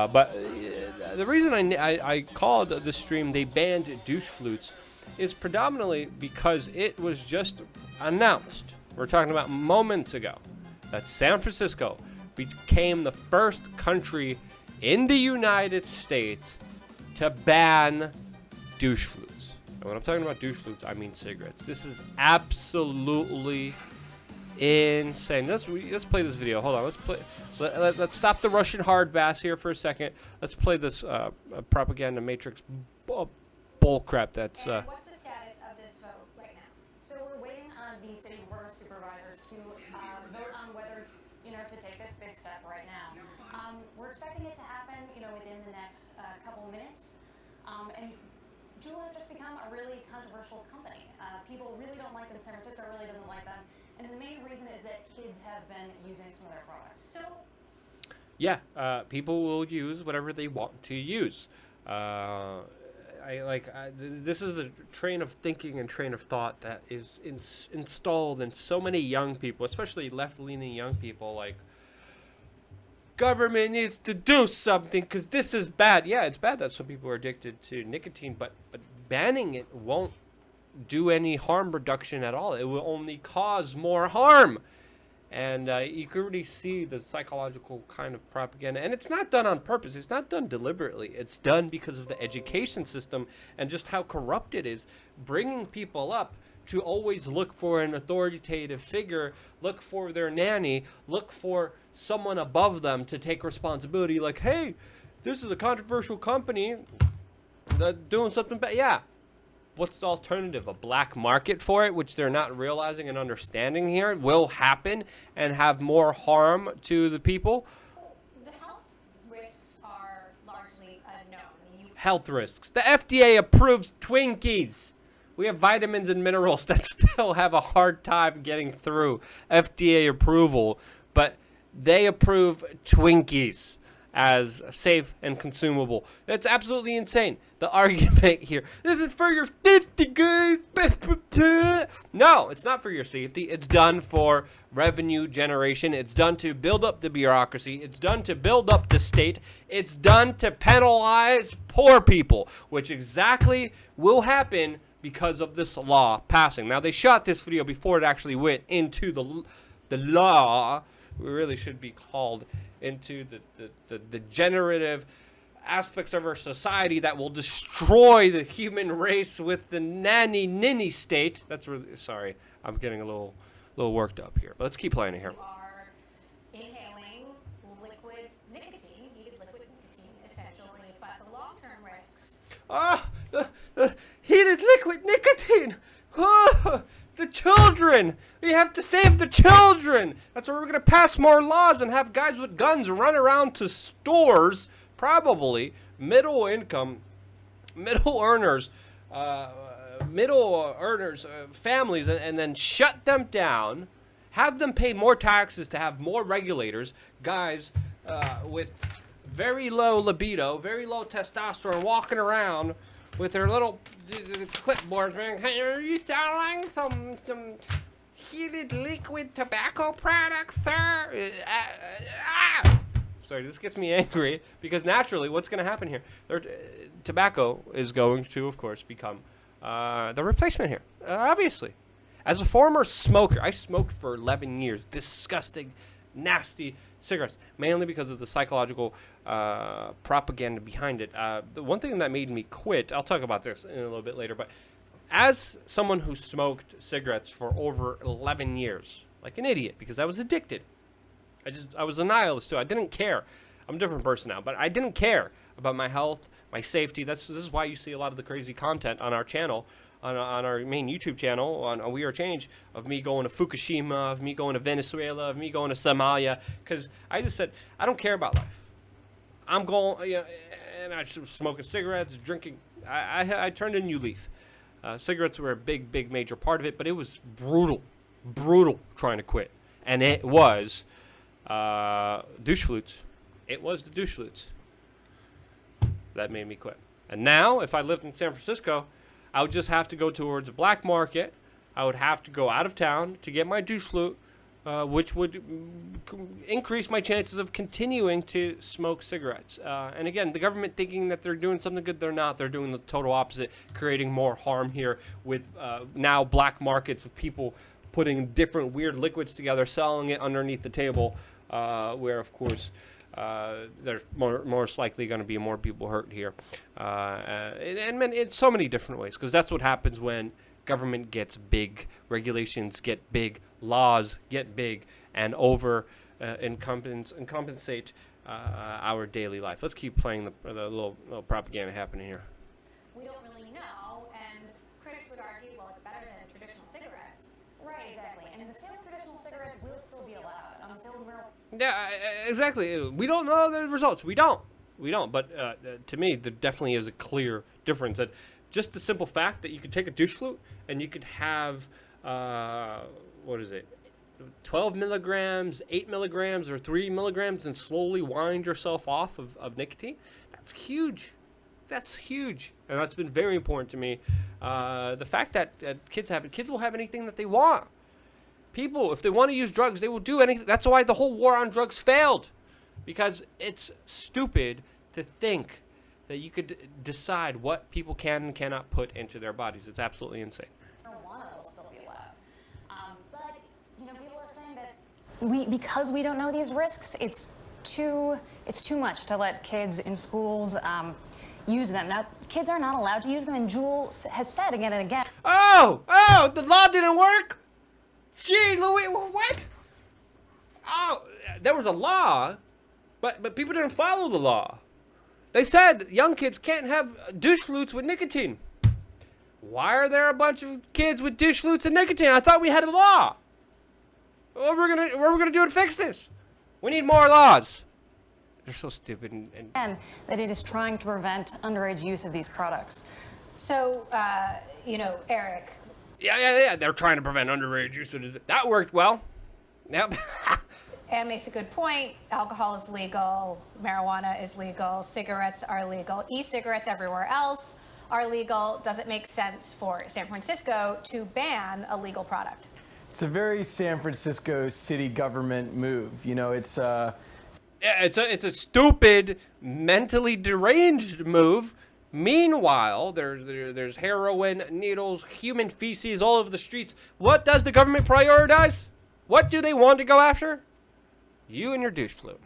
But the reason I called the stream "They Banned Douche Flutes" is predominantly because it was just announced. We're talking about moments ago that San Francisco became the first country in the United States to ban douche flutes. And when I'm talking about douche flutes, I mean cigarettes. This is absolutely insane. Let's play this video. Hold on. Let's stop the Russian hard bass here for a second. Let's play this propaganda matrix bullcrap. That's. What's the status of this vote right now? So we're waiting on the city board of supervisors to vote on whether to take this big step right now. We're expecting it to happen within the next couple of minutes. And Juul has just become a really controversial company. People really don't like them. San Francisco really doesn't like them. And the main reason is that kids have been using some of their products. So, yeah, people will use whatever they want to use. This is a train of thinking and train of thought that is installed in so many young people, especially left-leaning young people. Like, government needs to do something because this is bad. Yeah, it's bad that some people are addicted to nicotine, but banning it won't do any harm reduction at all. It will only cause more harm. And you can already see the psychological kind of propaganda. And it's not done on purpose. It's not done deliberately. It's done because of the education system and just how corrupt it is, bringing people up to always look for an authoritative figure, look for their nanny, look for someone above them to take responsibility. Like, hey, this is a controversial company that's doing something bad. Yeah. What's the alternative? A black market for it, which they're not realizing and understanding here, will happen and have more harm to the people. the health risks are largely unknown. Health risks. The FDA approves Twinkies. We have vitamins and minerals that still have a hard time getting through FDA approval, but they approve Twinkies as safe and consumable. That's absolutely insane. The argument here, this is for your safety, guys. No, it's not for your safety. It's done for revenue generation. It's done to build up the bureaucracy. It's done to build up the state. It's done to penalize poor people, which exactly will happen because of this law passing. Now, they shot this video before it actually went into the law. We really should be called into the degenerative aspects of our society that will destroy the human race with the nanny-ninny state. That's really, sorry, I'm getting a little worked up here. But let's keep playing it here. You are inhaling liquid nicotine, heated liquid nicotine, essentially, but the long-term risks. The heated liquid nicotine! The children! We have to save the children! That's why we're going to pass more laws and have guys with guns run around to stores, probably middle earners, families, and then shut them down, have them pay more taxes to have more regulators, guys with very low libido, very low testosterone, walking around with their little clipboards, man. Hey, are you selling some heated liquid tobacco products, sir? Sorry, this gets me angry because naturally, what's going to happen here? Tobacco is going to, of course, become the replacement here. Obviously, as a former smoker, I smoked for 11 years. Disgusting, nasty cigarettes, mainly because of the psychological propaganda behind it. The one thing that made me quit, I'll talk about this in a little bit later, but as someone who smoked cigarettes for over 11 years, like an idiot, because I was addicted. I was a nihilist too. I didn't care. I'm a different person now, but I didn't care about my health, my safety. This is why you see a lot of the crazy content on our channel, on our main YouTube channel, on We Are Change, of me going to Fukushima, of me going to Venezuela, of me going to Somalia, because I just said, I don't care about life. I'm going, and I was smoking cigarettes, drinking. I turned a new leaf. Cigarettes were a big major part of it, but it was brutal trying to quit. And it was douche flutes. It was the douche flutes that made me quit. And now, if I lived in San Francisco, I would just have to go towards a black market. I would have to go out of town to get my douche flute which would increase my chances of continuing to smoke cigarettes. And again, the government thinking that they're doing something good, they're not. They're doing the total opposite, creating more harm here with now black markets of people putting different weird liquids together, selling it underneath the table, where, of course, there's most likely going to be more people hurt here. And in so many different ways, because that's what happens when government gets big, regulations get big, laws get big, and compensate our daily life. Let's keep playing the little propaganda happening here. We don't really know, and critics would argue, well, it's better than traditional cigarettes. Right, exactly. And the sale of traditional cigarettes will still be allowed. Sale of marijuana. Yeah, exactly. We don't know the results. We don't. But to me, there definitely is a clear difference. That just the simple fact that you could take a douche flute and you could have, 12 milligrams, 8 milligrams, or 3 milligrams, and slowly wind yourself off of nicotine. That's huge. That's huge. And that's been very important to me. The fact that kids will have anything that they want. People, if they want to use drugs, they will do anything. That's why the whole war on drugs failed. Because it's stupid to think that you could decide what people can and cannot put into their bodies. It's absolutely insane. Marijuana will still be allowed. But, people are saying that because we don't know these risks, it's too much to let kids in schools use them. Now, kids are not allowed to use them, and Jewel has said again and again. Oh, the law didn't work? Gee, Louis, what? Oh, there was a law, but people didn't follow the law. They said young kids can't have douche flutes with nicotine. Why are there a bunch of kids with douche flutes and nicotine? I thought we had a law. What are we gonna do to fix this? We need more laws. They're so stupid. And that it is trying to prevent underage use of these products. So, Eric. Yeah. They're trying to prevent underage use of it. That worked well. Yep. Anne makes a good point. Alcohol is legal. Marijuana is legal. Cigarettes are legal. E-cigarettes everywhere else are legal. Does it make sense for San Francisco to ban a legal product? It's a very San Francisco city government move. It's Yeah, it's a stupid, mentally deranged move. Meanwhile, there's heroin, needles, human feces all over the streets. What does the government prioritize? What do they want to go after? You and your douche flute.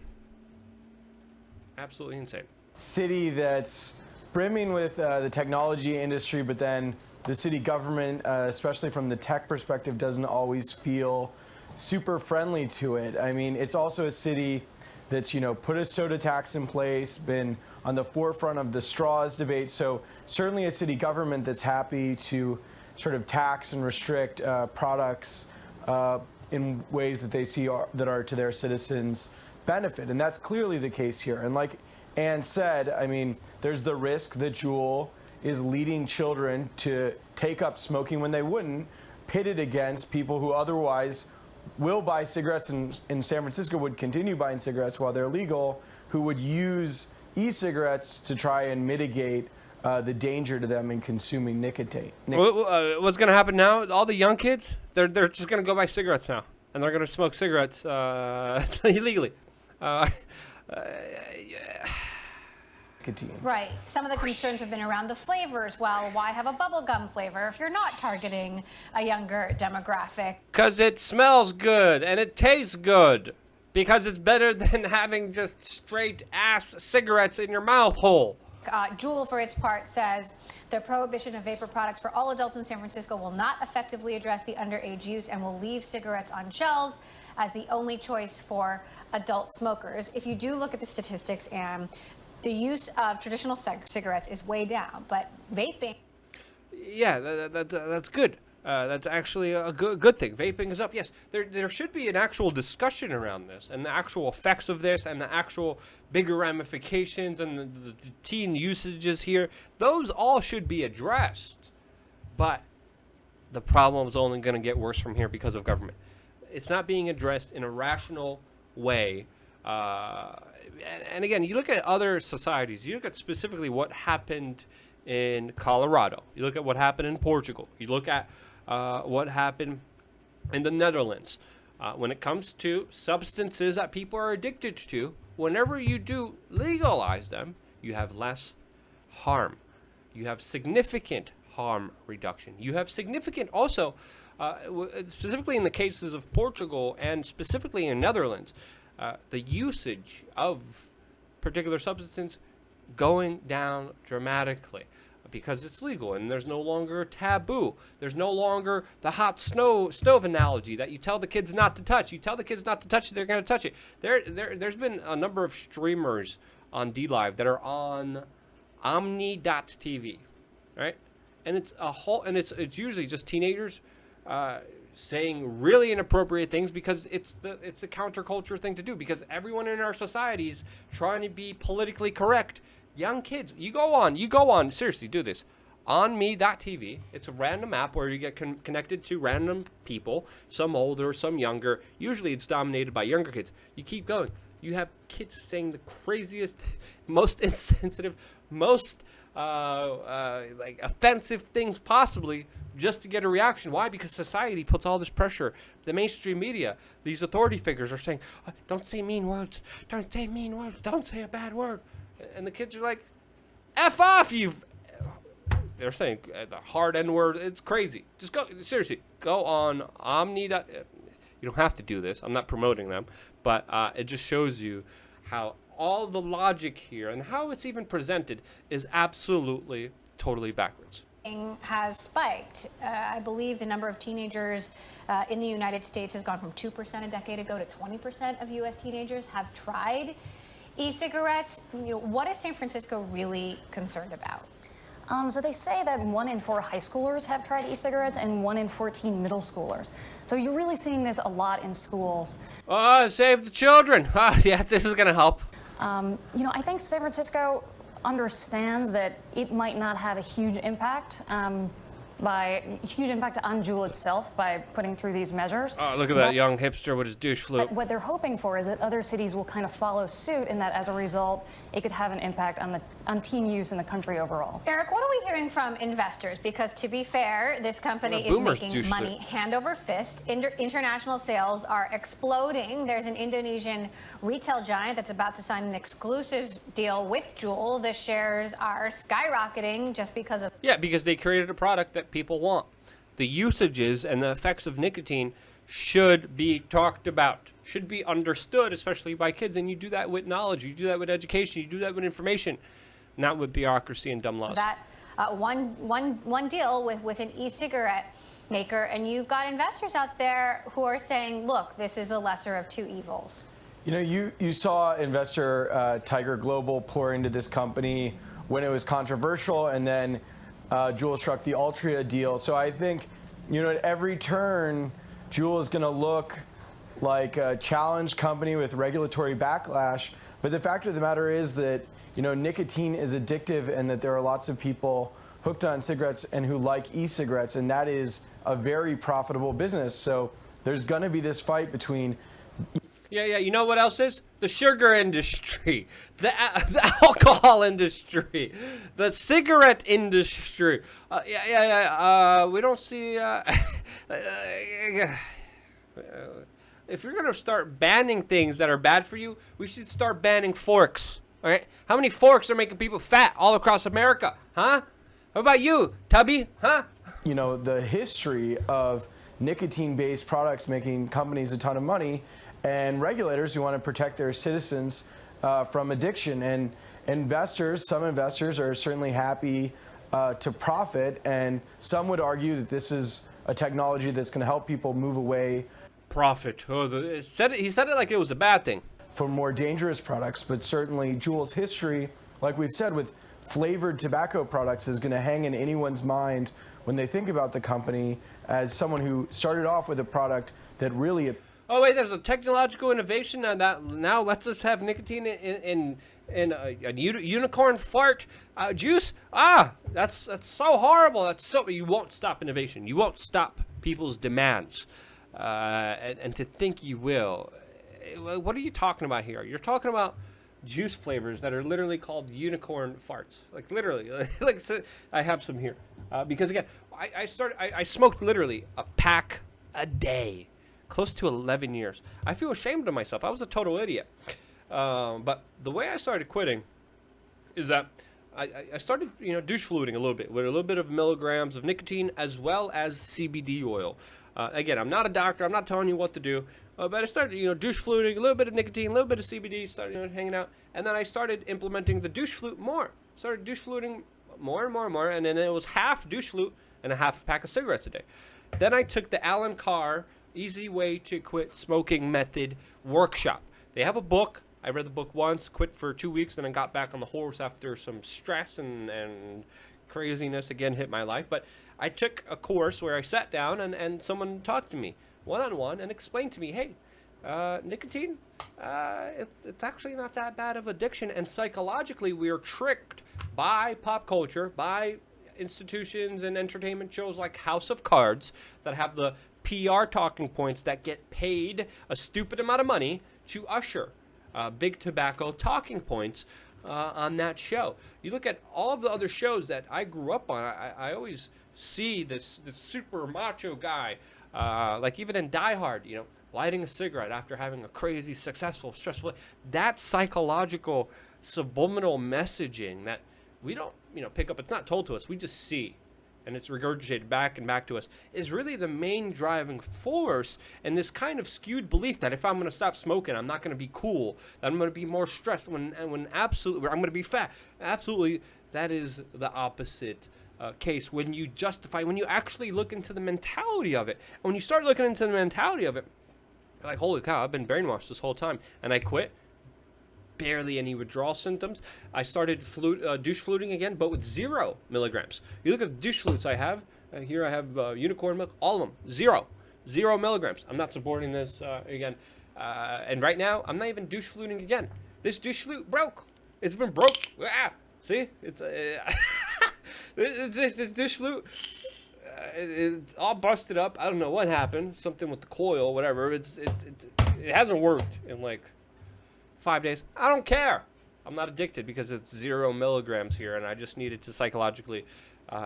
Absolutely insane. city that's brimming with the technology industry, but then the city government, especially from the tech perspective, doesn't always feel super friendly to it. I mean, it's also a city that's, put a soda tax in place, been on the forefront of the straws debate. So certainly a city government that's happy to sort of tax and restrict products in ways that they see that are to their citizens' benefit. And that's clearly the case here. And like Anne said, I mean, there's the risk that Juul is leading children to take up smoking when they wouldn't, pitted against people who otherwise will buy cigarettes in San Francisco, would continue buying cigarettes while they're legal, who would use e-cigarettes to try and mitigate the danger to them in consuming nicotine. What's going to happen now? All the young kids, they're just going to go buy cigarettes now, and they're going to smoke cigarettes illegally. Nicotine. Right. Some of the concerns have been around the flavors. Well, why have a bubblegum flavor if you're not targeting a younger demographic? Because it smells good and it tastes good. Because it's better than having just straight ass cigarettes in your mouth hole. Juul, for its part, says the prohibition of vapor products for all adults in San Francisco will not effectively address the underage use and will leave cigarettes on shelves as the only choice for adult smokers. If you do look at the statistics, and the use of traditional cigarettes is way down, but vaping... Yeah, that's good. That's actually a good thing. Vaping is up. Yes, there should be an actual discussion around this and the actual effects of this and the actual bigger ramifications and the teen usages here. Those all should be addressed. But the problem is only going to get worse from here because of government. It's not being addressed in a rational way. And again, you look at other societies. You look at specifically what happened in Colorado. You look at what happened in Portugal. You look at what happened in the Netherlands. when it comes to substances that people are addicted to, whenever you do legalize them, you have less harm. You have significant harm reduction. You have significant also, specifically in the cases of Portugal and specifically in Netherlands, the usage of particular substances going down dramatically because it's legal and there's no longer a taboo. There's no longer the hot stove analogy that you tell the kids not to touch. You tell the kids not to touch it, they're going to touch it. There's been a number of streamers on DLive that are on Omni.tv, right? And it's usually just teenagers saying really inappropriate things because it's a counterculture thing to do because everyone in our society's trying to be politically correct. Young kids, you go on, seriously, do this. On me.tv, it's a random app where you get connected to random people, some older, some younger. Usually it's dominated by younger kids. You keep going. You have kids saying the craziest, most insensitive, most like offensive things possibly just to get a reaction. Why? Because society puts all this pressure. The mainstream media, these authority figures are saying, don't say mean words. Don't say mean words. Don't say a bad word. And the kids are like, F off, you. They're saying the hard N word. It's crazy. Just go, seriously, go on Omni. You don't have to do this. I'm not promoting them. But it just shows you how all the logic here and how it's even presented is absolutely, totally backwards. Has spiked. I believe the number of teenagers in the United States has gone from 2% a decade ago to 20% of U.S. teenagers have tried e-cigarettes. What is San Francisco really concerned about? So they say that 1 in 4 high schoolers have tried e-cigarettes and 1 in 14 middle schoolers. So you're really seeing this a lot in schools. Save the children. Yeah, this is going to help. I think San Francisco understands that it might not have a huge impact on Juul itself by putting through these measures. Oh, look at that young hipster with his douche flute. What they're hoping for is that other cities will kind of follow suit, and that as a result, it could have an impact on teen use in the country overall. Eric, what are we hearing from investors? Because to be fair, this company is making money hand over fist. International sales are exploding. There's an Indonesian retail giant that's about to sign an exclusive deal with Juul. The shares are skyrocketing just because of... Yeah, because they created a product that people want. The usages and the effects of nicotine should be talked about, should be understood, especially by kids. And you do that with knowledge, you do that with education, you do that with information, not with bureaucracy and dumb laws. That one deal with an e-cigarette maker, and you've got investors out there who are saying, look, this is the lesser of two evils. You saw investor Tiger Global pour into this company when it was controversial, and then Juul struck the Altria deal. So I think, at every turn, Juul is going to look like a challenged company with regulatory backlash. But the fact of the matter is that, nicotine is addictive and that there are lots of people hooked on cigarettes and who like e-cigarettes, and that is a very profitable business. So there's going to be this fight between... Yeah, you know what else is? The sugar industry, the alcohol industry, the cigarette industry. We don't see... if you're going to start banning things that are bad for you, we should start banning forks, all right? How many forks are making people fat all across America, huh? How about you, Tubby, huh? The history of nicotine-based products making companies a ton of money, and regulators who want to protect their citizens from addiction. And some investors are certainly happy to profit, and some would argue that this is a technology that's going to help people move away. Profit. He said it like it was a bad thing. For more dangerous products, but certainly Juul's history, like we've said, with flavored tobacco products is going to hang in anyone's mind when they think about the company as someone who started off with a product that really... Oh wait, there's a technological innovation that now lets us have nicotine in a unicorn fart juice. That's so horrible. You won't stop innovation. You won't stop people's demands, and to think you will. What are you talking about here? You're talking about juice flavors that are literally called unicorn farts. Like literally, so I have some here because again, I smoked literally a pack a day. close to 11 years. I feel ashamed of myself. I was a total idiot. But the way I started quitting is that I started, douche fluting a little bit with a little bit of milligrams of nicotine as well as CBD oil. Again, I'm not a doctor. I'm not telling you what to do. But I started, douche fluting, a little bit of nicotine, a little bit of CBD, started, hanging out. And then I started implementing the douche flute more. Started douche fluting more and more and more. And then it was half douche flute and a half pack of cigarettes a day. Then I took the Alan Carr Easy Way to Quit Smoking Method workshop. They have a book. I read the book once, quit for 2 weeks, and then got back on the horse after some stress and craziness again hit my life. But I took a course where I sat down and someone talked to me one-on-one and explained to me, hey, nicotine, it's actually not that bad of addiction. And psychologically, we are tricked by pop culture, by institutions and entertainment shows like House of Cards that have the PR talking points that get paid a stupid amount of money to usher big tobacco talking points on that show. You look at all of the other shows that I grew up on, I always see this super macho guy, like even in Die Hard, lighting a cigarette after having a crazy, successful, stressful. That psychological subliminal messaging that we don't, pick up. It's not told to us. We just see. And it's regurgitated back and back to us, is really the main driving force in this kind of skewed belief that if I'm going to stop smoking, I'm not going to be cool, that I'm going to be more stressed, when absolutely, I'm going to be fat. Absolutely, that is the opposite case when you actually look into the mentality of it. And when you start looking into the mentality of it, you're like, holy cow, I've been brainwashed this whole time. And I quit. Barely any withdrawal symptoms. I started douche fluting again, but with 0 milligrams. You look at the douche flutes I have. Here I have unicorn milk, all of them, 0 milligrams. I'm not supporting this again. And right now, I'm not even douche fluting again. This douche flute broke. It's been broke. Ah, see? It's this douche flute. It's all busted up. I don't know what happened. Something with the coil, whatever. It hasn't worked in like 5 days. I don't care. I'm not addicted because it's 0 milligrams here, and I just needed to psychologically,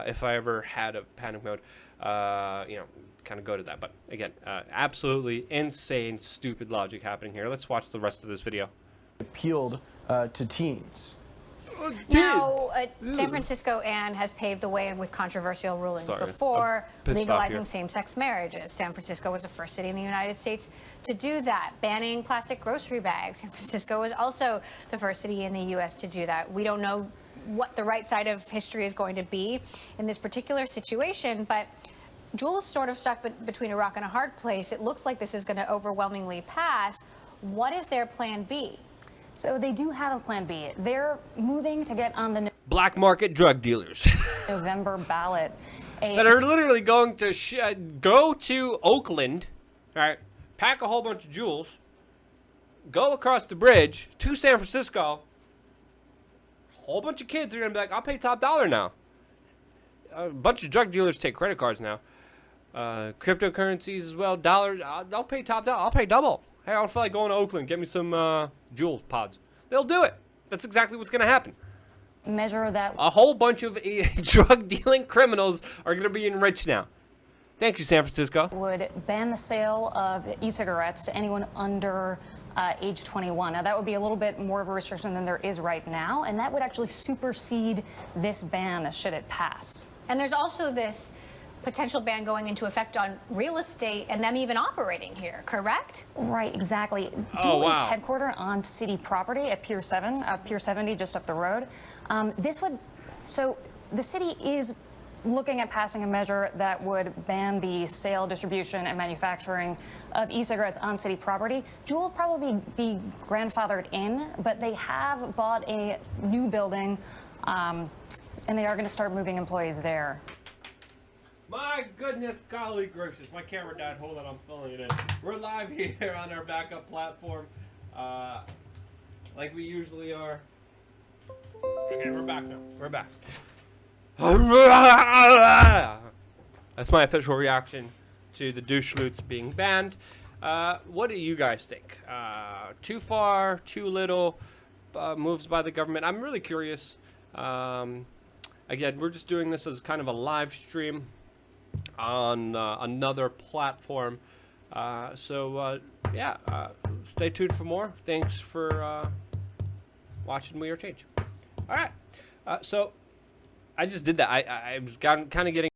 if I ever had a panic mode, kind of go to that. But again, absolutely insane, stupid logic happening here. Let's watch the rest of this video. Appealed to teens. Now, San Francisco, Anne, has paved the way with controversial rulings before legalizing same-sex marriages. San Francisco was the first city in the United States to do that, banning plastic grocery bags. San Francisco was also the first city in the U.S. to do that. We don't know what the right side of history is going to be in this particular situation, but Jules sort of stuck between a rock and a hard place. It looks like this is going to overwhelmingly pass. What is their plan B? So they do have a plan B. They're moving to get on the Black market drug dealers. November ballot. That are literally going to go to Oakland, all right, pack a whole bunch of jewels, go across the bridge to San Francisco. A whole bunch of kids are going to be like, I'll pay top dollar now. A bunch of drug dealers take credit cards now. Cryptocurrencies as well, dollars. I'll pay top dollar. I'll pay double. Hey, I don't feel like going to Oakland. Get me some jewel pods. They'll do it. That's exactly what's going to happen. Measure that. A whole bunch of drug dealing criminals are going to be enriched now. Thank you, San Francisco. Would ban the sale of e-cigarettes to anyone under age 21. Now, that would be a little bit more of a restriction than there is right now, and that would actually supersede this ban should it pass. And there's also this potential ban going into effect on real estate and them even operating here, correct? Right, exactly. Oh, wow. Juul is headquartered on city property at Pier 7, Pier 70, just up the road. So the city is looking at passing a measure that would ban the sale, distribution, and manufacturing of e-cigarettes on city property. Juul will probably be grandfathered in, but they have bought a new building, and they are going to start moving employees there. My goodness, golly gracious, my camera died. Hold on, I'm filling it in. We're live here on our backup platform, like we usually are. Okay, we're back now. We're back. That's my official reaction to the douche flutes being banned. What do you guys think? Too far, too little moves by the government? I'm really curious. Again, we're just doing this as kind of a live stream on another platform. Yeah, stay tuned for more. Thanks for watching We Are Change. All right. So I just did that. I was kind of getting